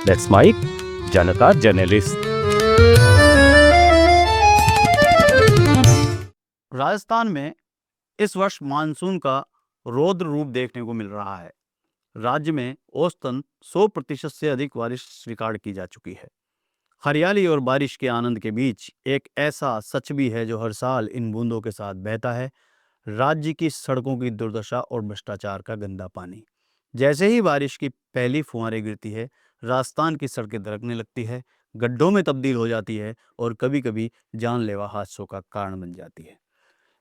That's Mike, Janata journalist. Rajasthan में इस वर्ष मानसून का रौद्र रूप देखने को मिल रहा है। राज्य में औसतन 100% से अधिक बारिश रिकॉर्ड की जा चुकी है। हरियाली और बारिश के आनंद के बीच एक ऐसा सच भी है जो हर साल इन बूंदों के साथ बहता है, राज्य की सड़कों की दुर्दशा और भ्रष्टाचार का गंदा पानी। जैसे ही बारिश की पहली फुहारें गिरती है, राजस्थान की सड़कें दरकने लगती है, गड्ढों में तब्दील हो जाती है और कभी-कभी जानलेवा हादसों का कारण बन जाती है।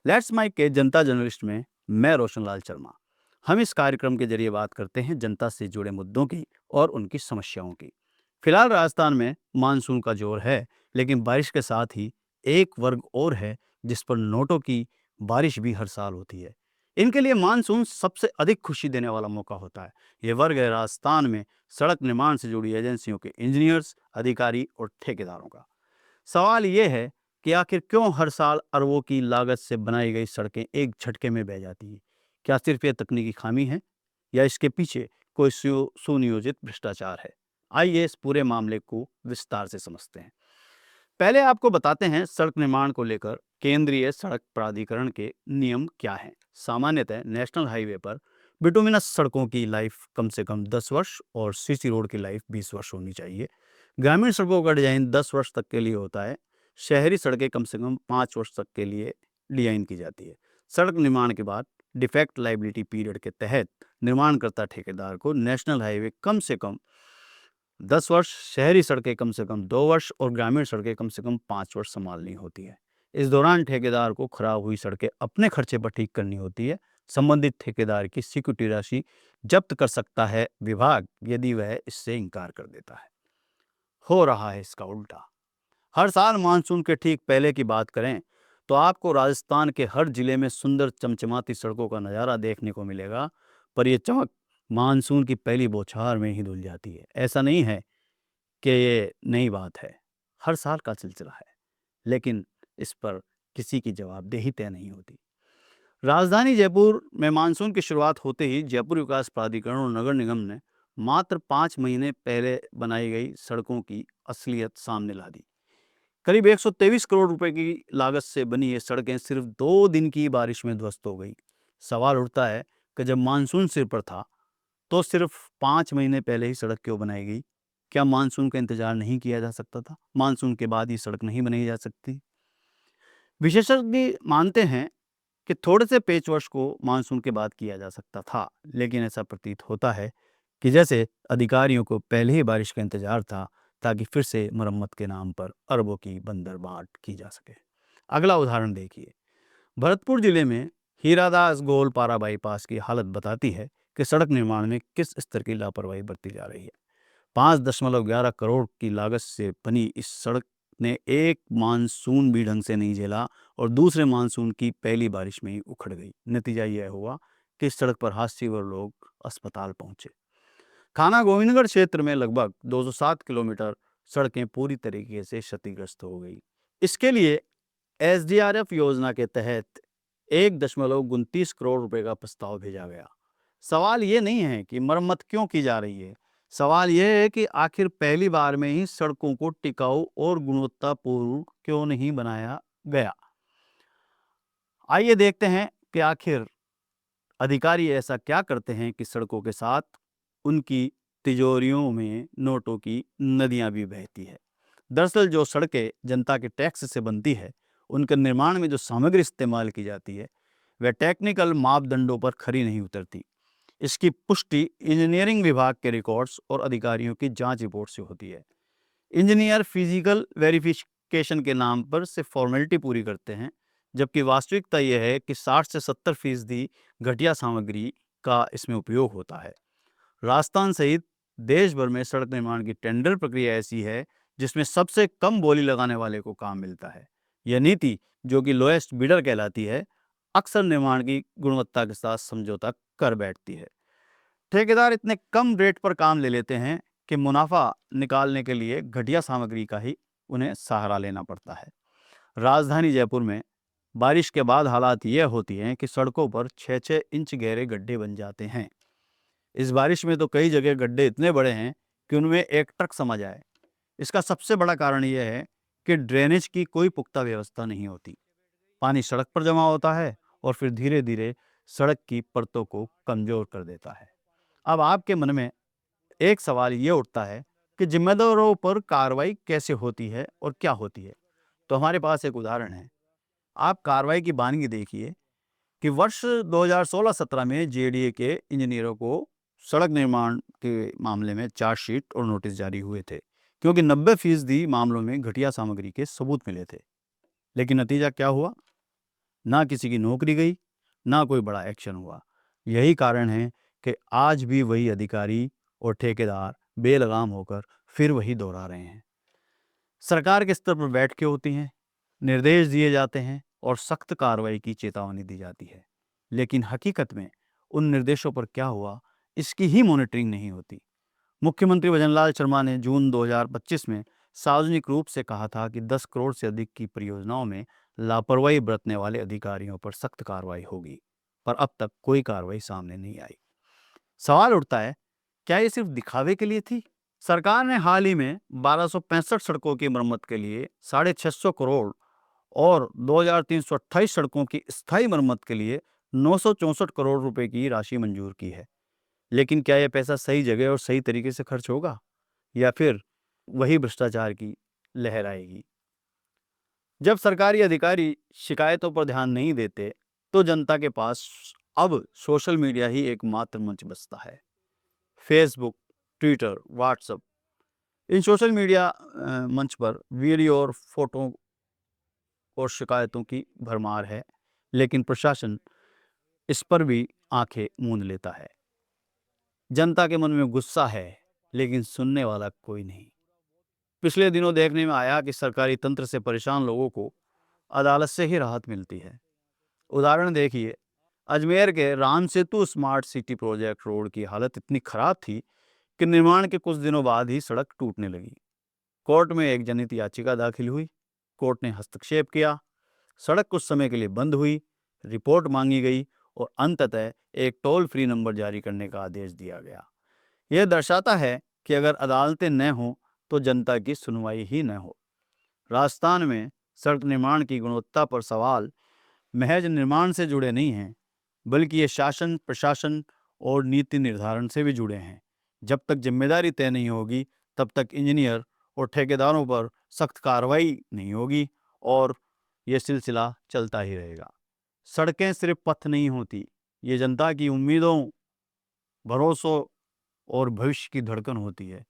लेट्स माइक के जनता जर्नलिस्ट में मैं रोशनलाल शर्मा। हम इस कार्यक्रम के जरिए बात करते हैं जनता से जुड़े मुद्दों की और उनकी समस्याओं की। फिलहाल राजस्थान में मानसून का जोर है, लेकिन बारिश के साथ ही एक वर्ग और है जिस पर नोटों की बारिश भी हर साल होती है। इनके लिए मानसून सबसे अधिक खुशी देने वाला मौका होता है। ये वर्ग है राजस्थान में सड़क निर्माण से जुड़ी एजेंसियों के इंजीनियर्स, अधिकारी और ठेकेदारों का। सवाल ये है कि आखिर क्यों हर साल अरबों की लागत से बनाई गई सड़कें एक झटके में बह जाती हैं? क्या सिर्फ ये तकनीकी खामी है या इसके पीछे कोई सुनियोजित भ्रष्टाचार है? आइए इस पूरे मामले को विस्तार से समझते हैं। पहले आपको बताते हैं सड़क निर्माण को लेकर केंद्रीय सड़क प्राधिकरण के नियम क्या हैं। सामान्यतः नेशनल हाईवे पर बिटुमिनस सड़कों की लाइफ कम से कम 10 वर्ष और सीसी रोड की लाइफ 20 वर्ष होनी चाहिए। ग्रामीण सड़कों का डिजाइन 10 वर्ष तक के लिए होता है। शहरी सड़कें कम से कम 5 वर्ष तक के लिए डिजाइन की जाती है। सड़क निर्माण के बाद डिफेक्ट लाइबिलिटी पीरियड के तहत निर्माणकर्ता ठेकेदार को नेशनल हाईवे कम से कम 10 वर्ष, शहरी सड़कें कम से कम 2 वर्ष और ग्रामीण सड़कें कम से कम 5 वर्ष संभालनी होती है। इस दौरान ठेकेदार को खराब हुई सड़कें अपने खर्चे पर ठीक करनी होती है। संबंधित ठेकेदार की सिक्योरिटी राशि जब्त कर सकता है विभाग, यदि वह इससे इनकार कर देता है। हो रहा है इसका उल्टा। हर साल मानसून के ठीक पहले की बात करें तो आपको राजस्थान के हर जिले में सुंदर चमचमाती सड़कों का नज़ारा देखने को मिलेगा, पर यह चमक मानसून की पहली बौछार में ही धुल जाती है। ऐसा नहीं है कि ये नई बात है, हर साल का सिलसिला है, लेकिन इस पर किसी की जवाबदेही तय नहीं होती। राजधानी जयपुर में मानसून की शुरुआत होते ही जयपुर विकास प्राधिकरण और नगर निगम ने मात्र 5 महीने पहले बनाई गई सड़कों की असलियत सामने ला दी। करीब 123 करोड़ रुपए की लागत से बनी ये सड़कें सिर्फ 2 दिन की बारिश में ध्वस्त हो गई। सवाल उठता है कि जब मानसून सिर पर था तो सिर्फ 5 महीने पहले ही सड़क क्यों बनाई गई? क्या मानसून का इंतजार नहीं किया जा सकता था? मानसून के बाद ये सड़क नहीं बनाई जा सकती? विशेषज्ञ मानते हैं कि थोड़े से पेचवर्क को मानसून के बाद किया जा सकता था, लेकिन ऐसा प्रतीत होता है कि जैसे अधिकारियों को पहले ही बारिश का इंतजार था ताकि फिर से मरम्मत के नाम पर अरबों की बंदरबाट की जा सके। अगला उदाहरण देखिए। भरतपुर जिले में हीरादास गोलपारा बाईपास की हालत बताती है कि सड़क निर्माण में किस स्तर की लापरवाही बरती जा रही है। 5.11 करोड़ की लागत से बनी इस सड़क ने एक मानसून भी ढंग से नहीं झेला और दूसरे मानसून की पहली बारिश में ही उखड़ गई। नतीजा यह हुआ कि इस सड़क पर हादसे और लोग अस्पताल पहुंचे। खाना गोविंदगढ़ क्षेत्र में लगभग 207 किलोमीटर सड़कें पूरी तरीके से क्षतिग्रस्त हो गई। इसके लिए एसडीआरएफ योजना के तहत 1.29 करोड़ रुपए का प्रस्ताव भेजा गया। सवाल ये नहीं है कि मरम्मत क्यों की जा रही है, सवाल यह है कि आखिर पहली बार में ही सड़कों को टिकाऊ और गुणवत्तापूर्ण क्यों नहीं बनाया गया। आइए देखते हैं कि आखिर अधिकारी ऐसा क्या करते हैं कि सड़कों के साथ उनकी तिजोरियों में नोटों की नदियां भी बहती है। दरअसल जो सड़कें जनता के टैक्स से बनती है, उनके निर्माण में जो सामग्री इस्तेमाल की जाती है वह टेक्निकल मापदंडों पर खरी नहीं उतरती। इसकी पुष्टि इंजीनियरिंग विभाग के रिकॉर्ड्स और अधिकारियों की जांच रिपोर्ट से होती है। इंजीनियर फिजिकल वेरिफिकेशन के नाम पर सिर्फ फॉर्मेलिटी पूरी करते हैं, जबकि वास्तविकता यह है कि 60 से 70% घटिया सामग्री का इसमें उपयोग होता है। राजस्थान सहित देश भर में सड़क निर्माण की टेंडर प्रक्रिया ऐसी है जिसमें सबसे कम बोली लगाने वाले को काम मिलता है। यह नीति, जो कि लोएस्ट बिडर कहलाती है, अक्सर निर्माण की गुणवत्ता के साथ समझौता कर बैठती है। ठेकेदार इतने कम रेट पर काम ले लेते हैं कि मुनाफा निकालने के लिए घटिया सामग्री का ही उन्हें सहारा लेना पड़ता है। राजधानी जयपुर में बारिश के बाद हालात यह होती हैं कि सड़कों पर 6-6 इंच गहरे गड्ढे बन जाते हैं। इस बारिश में तो कई जगह गड्ढे इतने बड़े हैं कि उनमें एक ट्रक समा जाए। इसका सबसे बड़ा कारण यह है कि ड्रेनेज की कोई पुख्ता व्यवस्था नहीं होती। पानी सड़क पर जमा होता है और फिर धीरे धीरे सड़क की परतों को कमजोर कर देता है। अब आपके मन में एक सवाल ये उठता है कि जिम्मेदारों पर कार्रवाई कैसे होती है और क्या होती है। तो हमारे पास एक उदाहरण है। आप कार्रवाई की बानगी देखिए कि वर्ष 2016-17 में जेडीए के इंजीनियरों को सड़क निर्माण के मामले में चार्जशीट और नोटिस जारी हुए थे, क्योंकि 90% मामलों में घटिया सामग्री के सबूत मिले थे। लेकिन नतीजा क्या हुआ? ना किसी की नौकरी गई, ना कोई बड़ा एक्शन हुआ। यही कारण है कि आज भी वही अधिकारी और ठेकेदार बेलगाम होकर फिर वही दोहरा रहे हैं। सरकार के स्तर पर बैठकें होती हैं, निर्देश दिए जाते हैं और सख्त कार्रवाई की चेतावनी दी जाती है, लेकिन हकीकत में उन निर्देशों पर क्या हुआ, इसकी ही मॉनिटरिंग नहीं होती। मुख्यमंत्री भजनलाल शर्मा ने जून 2025 में सार्वजनिक रूप से कहा था कि 10 करोड़ से अधिक की परियोजनाओं में लापरवाही बरतने वाले अधिकारियों पर सख्त कार्रवाई होगी, पर अब तक कोई कार्रवाई सामने नहीं आई। सवाल उठता है, क्या ये सिर्फ दिखावे के लिए थी? सरकार ने हाल ही में 1265 सड़कों की मरम्मत के लिए 650 करोड़ और 2328 सड़कों की स्थायी मरम्मत के लिए 964 करोड़ रुपए की राशि मंजूर की है। लेकिन क्या यह पैसा सही जगह और सही तरीके से खर्च होगा, या फिर वही भ्रष्टाचार की लहर आएगी? जब सरकारी अधिकारी शिकायतों पर ध्यान नहीं देते, तो जनता के पास अब सोशल मीडिया ही एकमात्र मंच बचता है। फेसबुक, ट्विटर, व्हाट्सएप, इन सोशल मीडिया मंच पर वीडियो और फोटो और शिकायतों की भरमार है, लेकिन प्रशासन इस पर भी आंखें मूंद लेता है। जनता के मन में गुस्सा है, लेकिन सुनने वाला कोई नहीं। पिछले दिनों देखने में आया कि सरकारी तंत्र से परेशान लोगों को अदालत से ही राहत मिलती है। उदाहरण देखिए, अजमेर के Ram Setu smart city project road की हालत इतनी खराब थी कि निर्माण के कुछ दिनों बाद ही सड़क टूटने लगी। कोर्ट में एक जनहित याचिका दाखिल हुई, कोर्ट ने हस्तक्षेप किया, सड़क कुछ समय के लिए बंद हुई, रिपोर्ट मांगी गई और अंततः एक टोल फ्री नंबर जारी करने का आदेश दिया गया। यह दर्शाता है कि अगर अदालतें न हों तो जनता की सुनवाई ही न हो। राजस्थान में सड़क निर्माण की गुणवत्ता पर सवाल महज निर्माण से जुड़े नहीं हैं, बल्कि ये शासन, प्रशासन और नीति निर्धारण से भी जुड़े हैं। जब तक जिम्मेदारी तय नहीं होगी, तब तक इंजीनियर और ठेकेदारों पर सख्त कार्रवाई नहीं होगी और ये सिलसिला चलता ही रहेगा। सड़कें सिर्फ पथ नहीं होती, ये जनता की उम्मीदों, भरोसों और भविष्य की धड़कन होती है।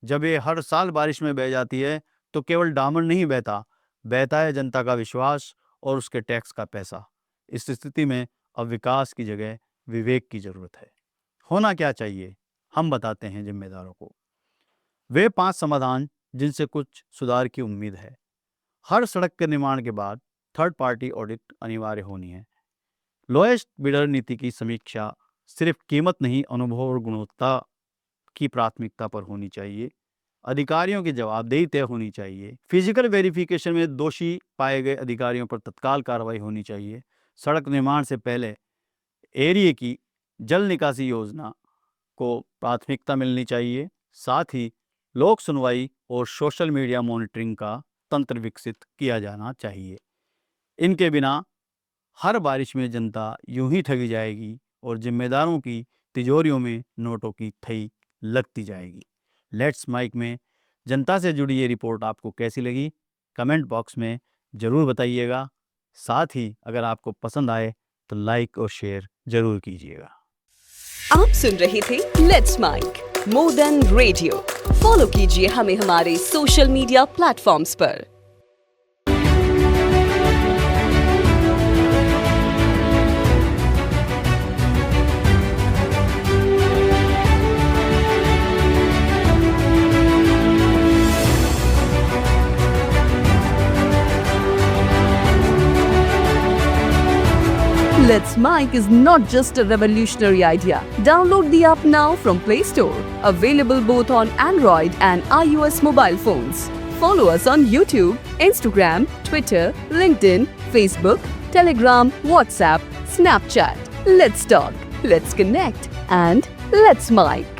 जब ये हर साल बारिश में बह जाती है, तो केवल डामर नहीं बहता है जनता का विश्वास और उसके टैक्स का पैसा। इस स्थिति में अब विकास की जगह विवेक की जरूरत है। होना क्या चाहिए, हम बताते हैं जिम्मेदारों को। वे 5 समाधान जिनसे कुछ सुधार की उम्मीद है। हर सड़क के निर्माण के बाद थर्ड पार्टी ऑडिट अनिवार्य होनी है। लोएस्ट बिडर नीति की समीक्षा सिर्फ कीमत नहीं, अनुभव और गुणवत्ता की प्राथमिकता पर होनी चाहिए। अधिकारियों की जवाबदेही तय होनी चाहिए। फिजिकल वेरिफिकेशन में दोषी पाए गए अधिकारियों पर तत्काल कार्रवाई होनी चाहिए। सड़क निर्माण से पहले एरिया की जल निकासी योजना को प्राथमिकता मिलनी चाहिए। साथ ही लोक सुनवाई और सोशल मीडिया मॉनिटरिंग का तंत्र विकसित किया जाना चाहिए। इनके बिना हर बारिश में जनता यूं ही ठगी जाएगी और जिम्मेदारों की तिजोरियों में नोटों की थई लगती जाएगी। लेट्स माइक में जनता से जुड़ी ये रिपोर्ट आपको कैसी लगी, कमेंट बॉक्स में ज़रूर बताइएगा। साथ ही अगर आपको पसंद आए तो लाइक और शेयर जरूर कीजिएगा। आप सुन रहे थे let's mike more than radio. Follow कीजिए हमें हमारे सोशल मीडिया प्लेटफॉर्म्स पर। Let's Mic is not just a revolutionary idea. Download the app now from Play Store. Available both on Android and iOS mobile phones. Follow us on YouTube, Instagram, Twitter, LinkedIn, Facebook, Telegram, WhatsApp, Snapchat. Let's talk, let's connect, and let's mic.